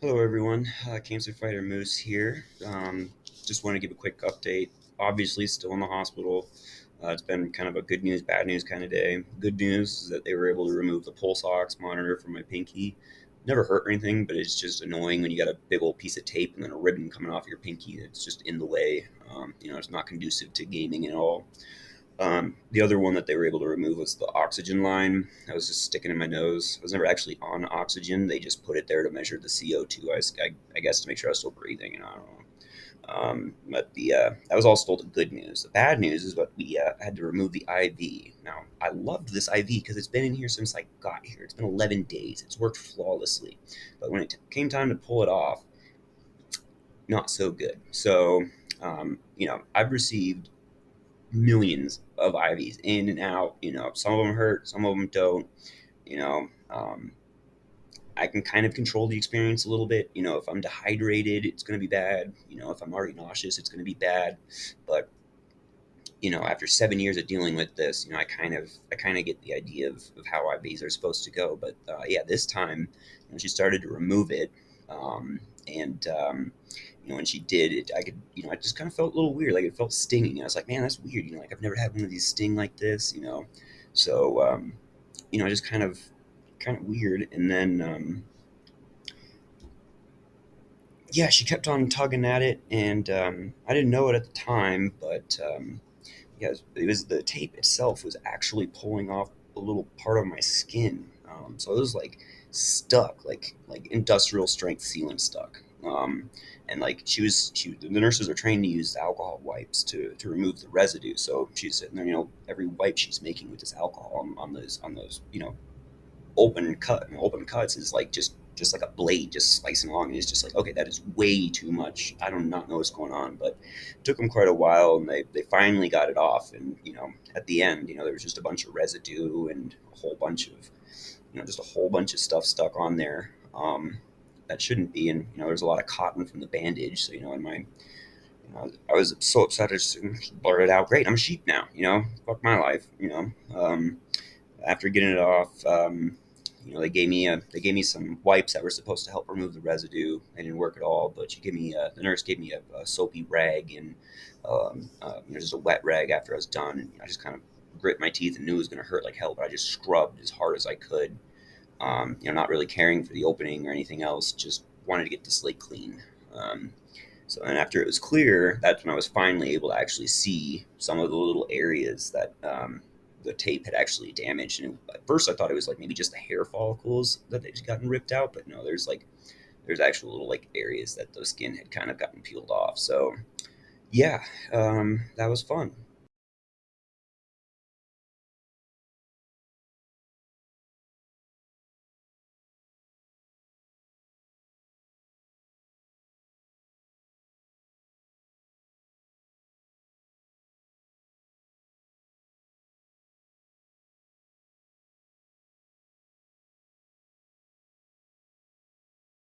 Hello, everyone. Cancer Fighter Moose here. Just want to give a quick update. Obviously, still in the hospital. It's been kind of a good news, bad news kind of day. Good news is that they were able to remove the pulse ox monitor from my pinky. Never hurt or anything, but it's just annoying when you got a big old piece of tape and then a ribbon coming off your pinky. It's just in the way. It's not conducive to gaming at all. The other one that they were able to remove was the oxygen line. I was just sticking in my nose. I was never actually on oxygen. They just put it there to measure the CO2. I guess to make sure I was still breathing. I don't know. But that was all still the good news. The bad news is what we had to remove the IV. Now I loved this IV because it's been in here since I got here. It's been 11 days. It's worked flawlessly. But when it came time to pull it off, not so good. So I've received millions of IVs in and out. Some of them hurt, some of them don't. You know, um, I can kind of control the experience a little bit. If I'm dehydrated, it's going to be bad. If I'm already nauseous, it's going to be bad. But after 7 years of dealing with this, I kind of get the idea of how IVs are supposed to go. But yeah, this time, she started to remove it, and when she did it, I could, I just kind of felt a little weird, like it felt stinging. I was like, man, that's weird. Like I've never had one of these sting like this. So just kind of weird. And then yeah, she kept on tugging at it, and I didn't know it at the time, but yeah, it was the tape itself was actually pulling off a little part of my skin. So it was like stuck, like industrial strength sealant stuck. And like the nurses are trained to use alcohol wipes to remove the residue. So she's sitting there, every wipe she's making with this alcohol on those open cuts is like just like a blade just slicing along, and it's just like, okay, that is way too much. I do not know what's going on, but it took them quite a while, and they finally got it off. And at the end, there was just a bunch of residue and a whole bunch of just a whole bunch of stuff stuck on there, that shouldn't be. And there's a lot of cotton from the bandage, so in my I was so upset. I just blurted out, great, I'm a sheep now, fuck my life. After getting it off, they gave me some wipes that were supposed to help remove the residue. They didn't work at all, but the nurse gave me a soapy rag, and just a wet rag after I was done. And I just kind of grit my teeth and knew it was going to hurt like hell, but I just scrubbed as hard as I could. Not really caring for the opening or anything else, just wanted to get the slate clean. So then after it was clear, that's when I was finally able to actually see some of the little areas that the tape had actually damaged. And at first I thought it was like maybe just the hair follicles that they'd gotten ripped out, but no, there's actual little like areas that the skin had kind of gotten peeled off. So yeah, that was fun.